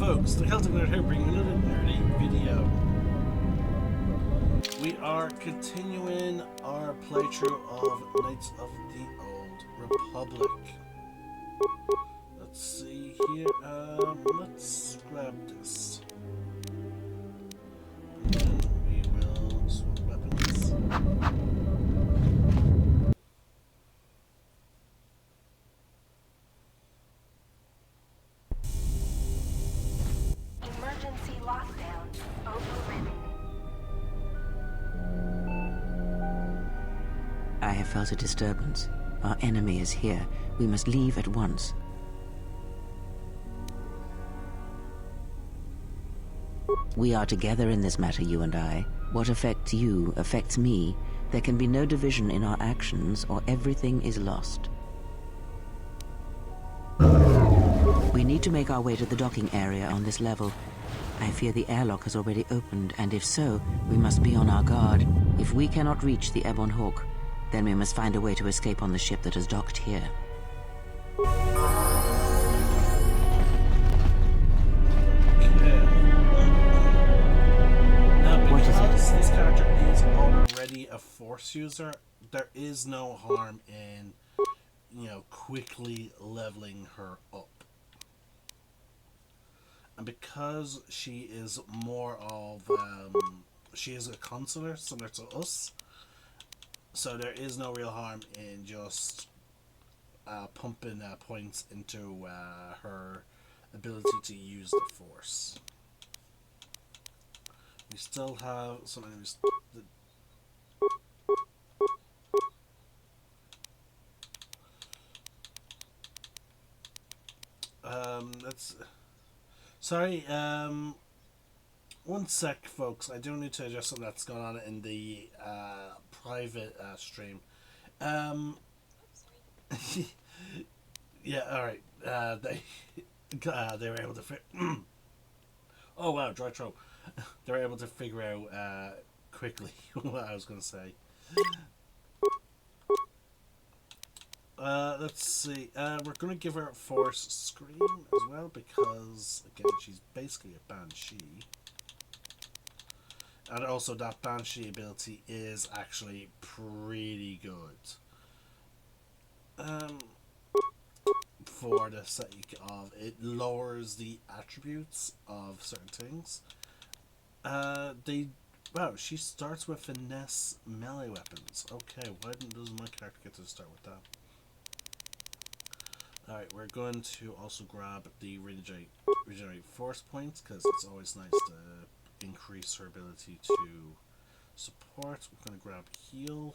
folks, the Celtic Nerd here bringing another nerdy video. We are continuing our playthrough of Knights of the Old Republic. Let's see here, let's grab this. And then we will swap weapons. Emergency lockdown overridden. I have felt a disturbance. Our enemy is here. We must leave at once. We are together in this matter, you and I. What affects you affects me. There can be no division in our actions, or everything is lost. We need to make our way to the docking area on this level. I fear the airlock has already opened, and if so, we must be on our guard. If we cannot reach the Ebon Hawk, then we must find a way to escape on the ship that has docked here. What is it? This character is already a Force user. There is no harm in, quickly leveling her up. And because she is more of, she is a consular, similar to us, so there is no real harm in just pumping points into her ability to use the Force. We still have some enemies. Let's. Sorry. One sec, folks. I do need to adjust something that's going on in the private stream. Yeah. All right. They were able to. Oh wow, dry throat. They were able to figure out quickly what I was going to say. Let's see. We're going to give her a Force Scream as well because, again, she's basically a Banshee. And also that Banshee ability is actually pretty good. For the sake of it lowers the attributes of certain things. Wow, she starts with finesse melee weapons. Okay, why doesn't my character get to start with that? Alright, we're going to also grab the regenerate force points because it's always nice to increase her ability to support. We're going to grab heal.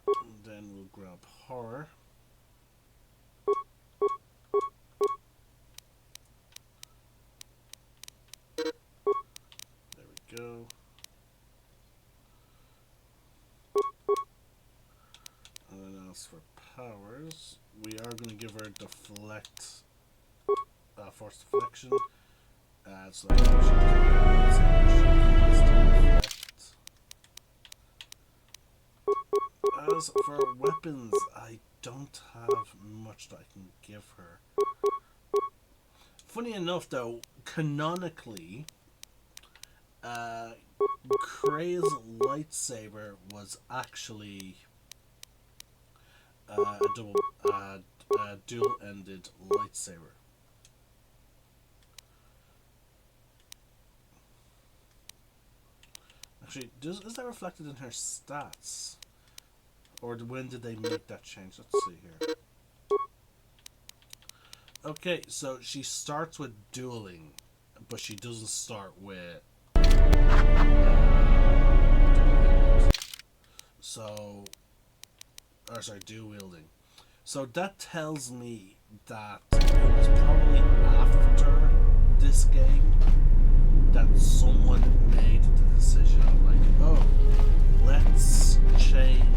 And then we'll grab horror. There we go. And then as for powers, we are going to give her deflect, force deflection. So that she deflect. As for weapons, I don't have much that I can give her. Funny enough, though, canonically, Kray's lightsaber was actually a dual-ended lightsaber. Actually, is that reflected in her stats? Or when did they make that change? Let's see here. Okay, so she starts with dueling, but she doesn't start with dual wielding. So that tells me that it was probably after this game that someone made the decision of like, oh, let's change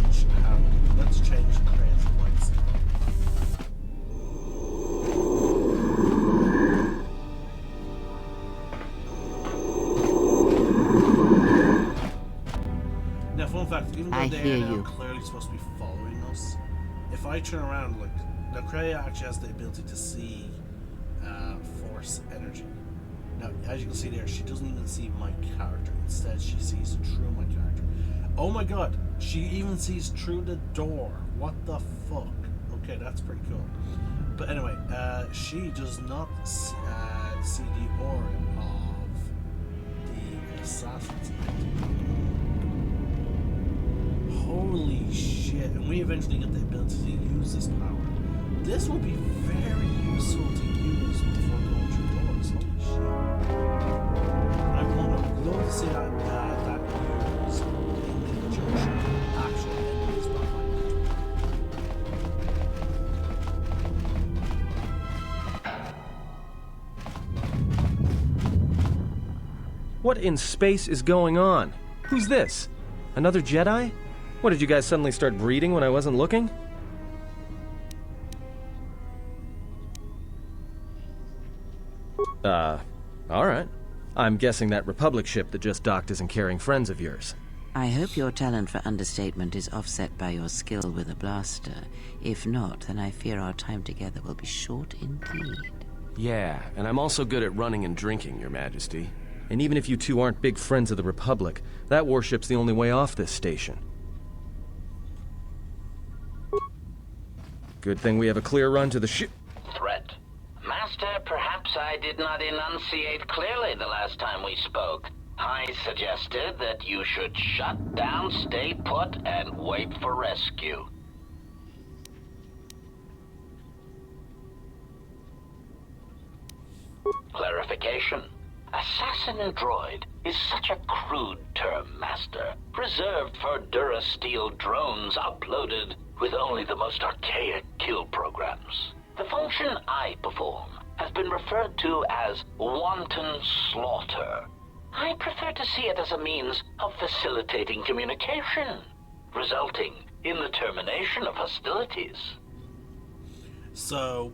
Kray's lightsaber. Now, fun fact, even though they are now clearly supposed to be following us, if I turn around, like, Now, Kreia actually has the ability to see force energy. Now, as you can see there, she doesn't even see my character. Instead, she sees through my character. Oh my god, she even sees through the door. What the fuck? Okay, that's pretty cool. But anyway, she does not see the aura of the assassins. Holy shit. And we eventually get the ability to use this power. This will be very useful to use before going through doors. Holy shit. I would love to see that used in conjunction with actual enemies behind it. What in space is going on? Who's this? Another Jedi? What, did you guys suddenly start breeding when I wasn't looking? Alright. I'm guessing that Republic ship that just docked isn't carrying friends of yours. I hope your talent for understatement is offset by your skill with a blaster. If not, then I fear our time together will be short indeed. Yeah, and I'm also good at running and drinking, Your Majesty. And even if you two aren't big friends of the Republic, that warship's the only way off this station. Good thing we have a clear run to the ship. Threat. Master, perhaps I did not enunciate clearly the last time we spoke. I suggested that you should shut down, stay put, and wait for rescue. Clarification. Assassin droid is such a crude term, Master, reserved for Durasteel drones uploaded with only the most archaic kill programs. The function I perform has been referred to as wanton slaughter. I prefer to see it as a means of facilitating communication, resulting in the termination of hostilities. So,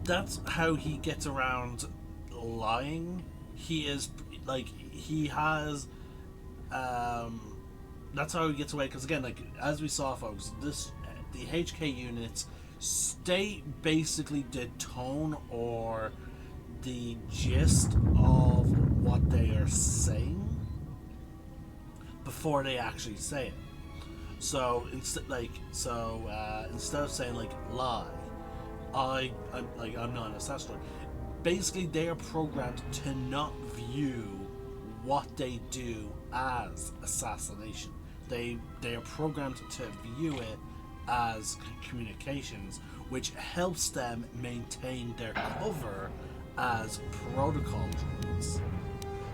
that's how he gets around lying. He is, like, he has, that's how he gets away, because again, like, as we saw, folks, the HK units state basically the tone or the gist of what they are saying before they actually say it. So instead, instead of saying like lie, I'm not an assassin. Basically, they are programmed to not view what they do as assassination. They are programmed to view it as communications, which helps them maintain their cover as protocol drones.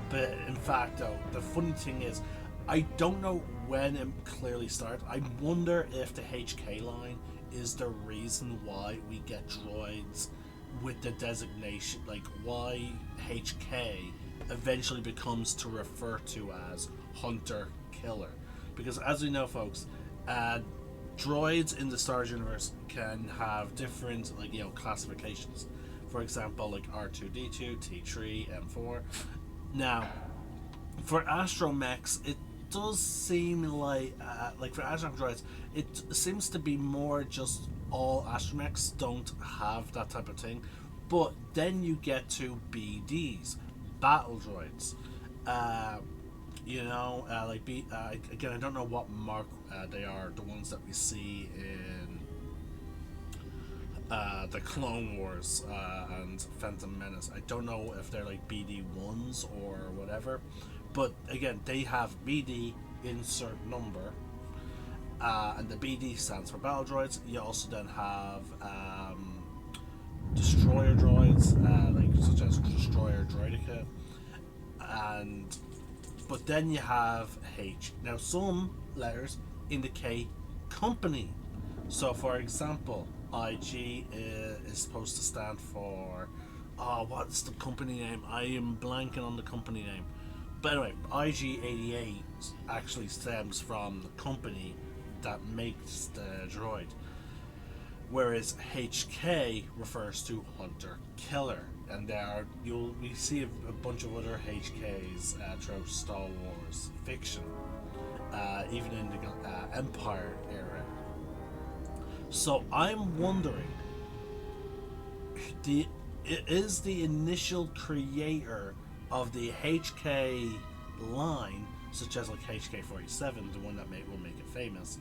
But in fact, though, the funny thing is, I don't know when it clearly started. I wonder if the HK line is the reason why we get droids with the designation, like why HK eventually becomes to refer to as hunter killer. Because as we know, folks, droids in the Star Wars universe can have different, classifications. For example, like R2D2, T3, M4. Now, for astromechs, it does seem like for astromech droids, it seems to be more just all astromechs don't have that type of thing. But then you get to BDs, battle droids. Again, I don't know what mark they are. The ones that we see in the Clone Wars and Phantom Menace. I don't know if they're like BD1s or whatever. But again, they have BD insert number. And the BD stands for battle droids. You also then have destroyer droids, such as Destroyer Droideka. But then you have H. Now, some letters indicate company. So, for example, IG is supposed to stand for... what's the company name? I am blanking on the company name. But anyway, IG-88 actually stems from the company that makes the droid. Whereas HK refers to hunter killer. And we see a bunch of other HKs throughout Star Wars fiction, even in the Empire era. So I'm wondering, is the initial creator of the HK line, such as like HK47, the one that will make it famous,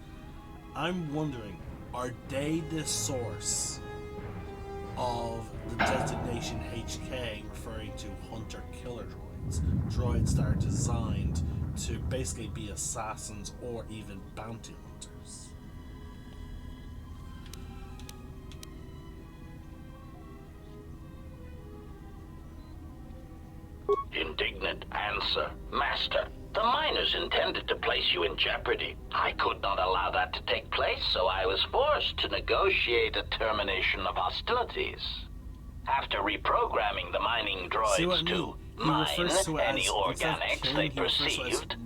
I'm wondering, are they the source of the designation HK, referring to hunter-killer droids? Droids that are designed to basically be assassins or even bounty hunters. Indignant answer. Master, the miners intended to place you in jeopardy. I could not allow that to take place, so I was forced to negotiate a termination of hostilities. After reprogramming the mining droids to mine any organics they perceived,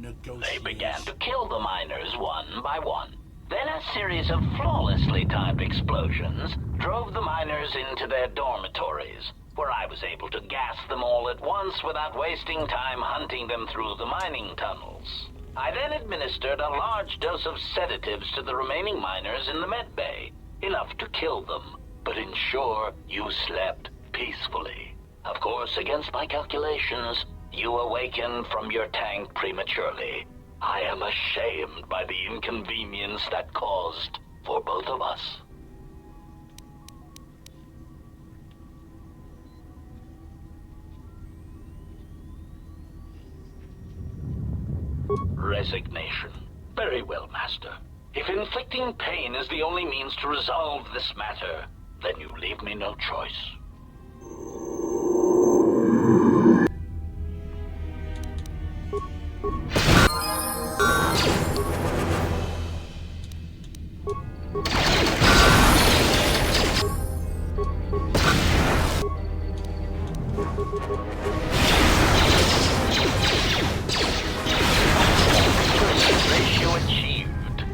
they began to kill the miners one by one. Then a series of flawlessly timed explosions drove the miners into their dormitories, where I was able to gas them all at once without wasting time hunting them through the mining tunnels. I then administered a large dose of sedatives to the remaining miners in the med bay, enough to kill them, but ensure you slept peacefully. Of course, against my calculations, you awakened from your tank prematurely. I am ashamed by the inconvenience that caused for both of us. Resignation. Very well, Master. If inflicting pain is the only means to resolve this matter, then you leave me no choice. Ratio achieved.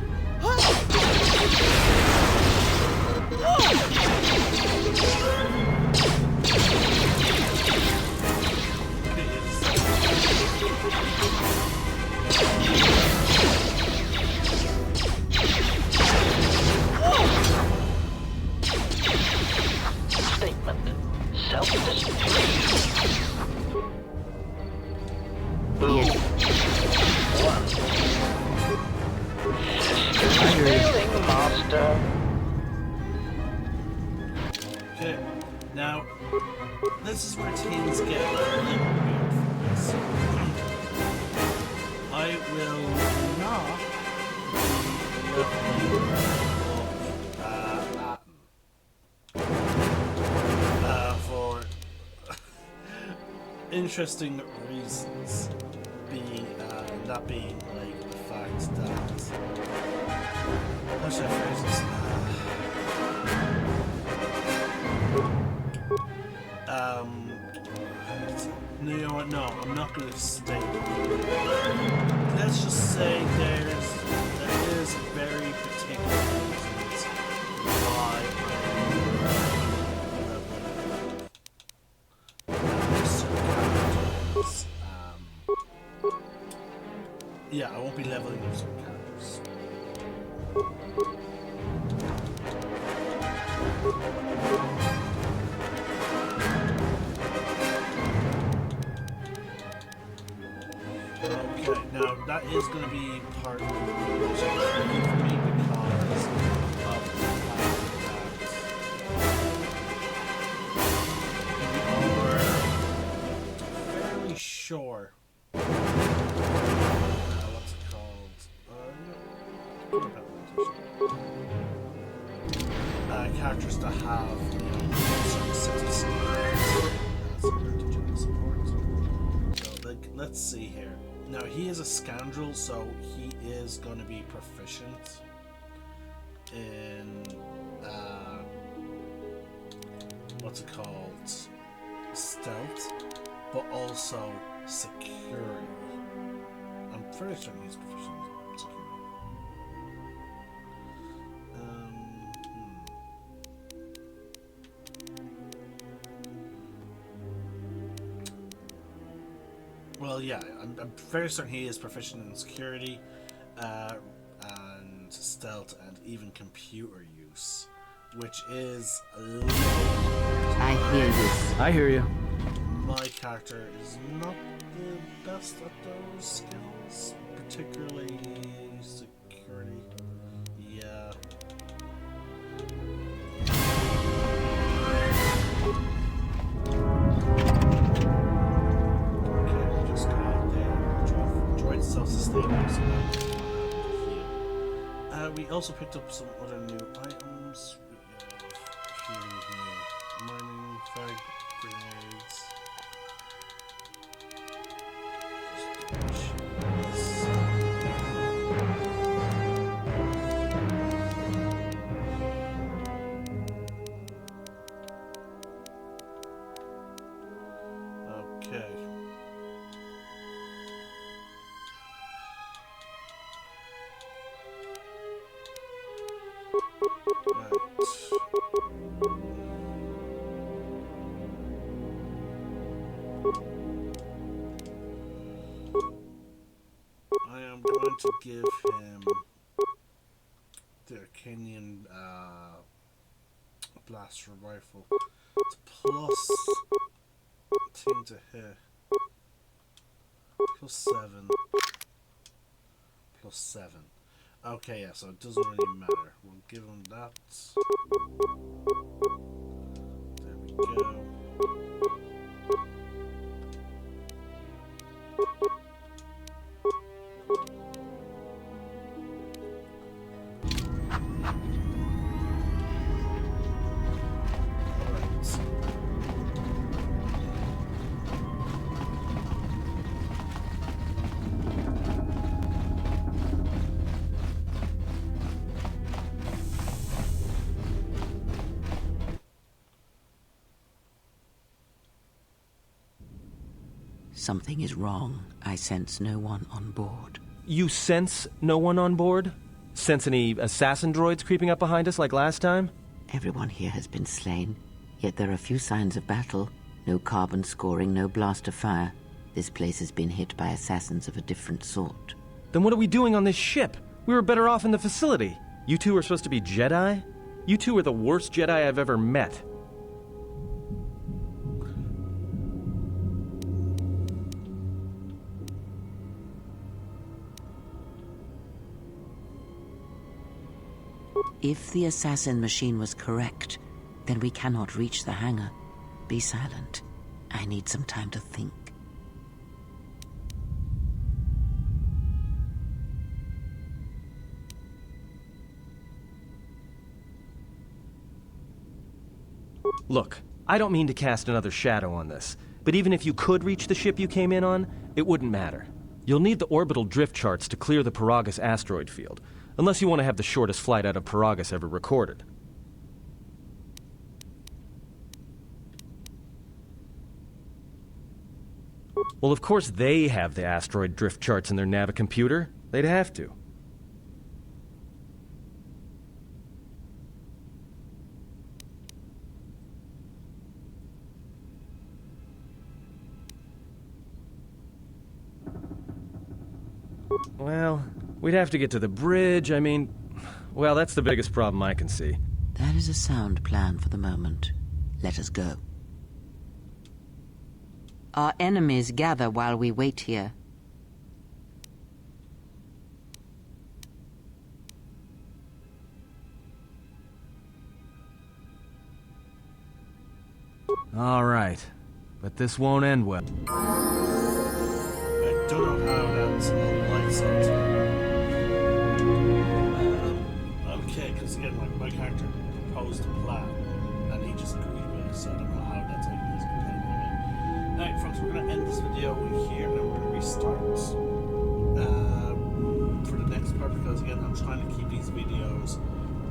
Statement. Self-destruct. Boom. One. Failing, Master. Okay, now this is where things get a little weird for us. I will not be for interesting reasons, that being like the fact that, how should I phrase this? You know what? No, I'm not going to state. Let's just say there is very particular reasons why yeah, I won't be leveling up some characters. Okay, now that is going to be part of the rules for me because of the fact that we are fairly sure. What's it called? Characters that have certain sets of support. So let's see here. Now he is a scoundrel, so he is going to be proficient in what's it called? Stealth, but also security. I'm pretty sure he's proficient in security. Well, yeah, I'm very certain he is proficient in security, and stealth, and even computer use. use, which is I hear you. I hear you. my character is not the best at those skills, particularly security. Yeah. Okay, we just got there. Droid self-sustaining, so that's not heal. We also picked up some other new items. We have a few new mining frag grenades. Okay. I am going to give him the Arcanian blaster rifle. It's plus thing to hit. +7. +7. Okay, yeah, so it doesn't really matter. We'll give him that. There we go. Something is wrong. I sense no one on board. You sense no one on board? Sense any assassin droids creeping up behind us like last time? Everyone here has been slain, yet there are few signs of battle. No carbon scoring, no blast of fire. This place has been hit by assassins of a different sort. Then what are we doing on this ship? We were better off in the facility. You two are supposed to be Jedi? You two are the worst Jedi I've ever met. If the assassin machine was correct, then we cannot reach the hangar. Be silent. I need some time to think. Look, I don't mean to cast another shadow on this, but even if you could reach the ship you came in on, it wouldn't matter. You'll need the orbital drift charts to clear the Paragus asteroid field, unless you want to have the shortest flight out of Paragus ever recorded. Well, of course they have the asteroid drift charts in their Navicomputer. They'd have to. Well, we'd have to get to the bridge. I mean, well, that's the biggest problem I can see. That is a sound plan for the moment. Let us go. Our enemies gather while we wait here. All right, but this won't end well. I don't know how that's all lights out. Okay, because again, my character proposed a plan, and he just agreed with it, so I don't know how that's like his companion. Alright, folks, we're going to end this video here, and we're going to restart for the next part, because again, I'm trying to keep these videos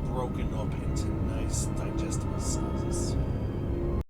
broken up into nice, digestible sizes.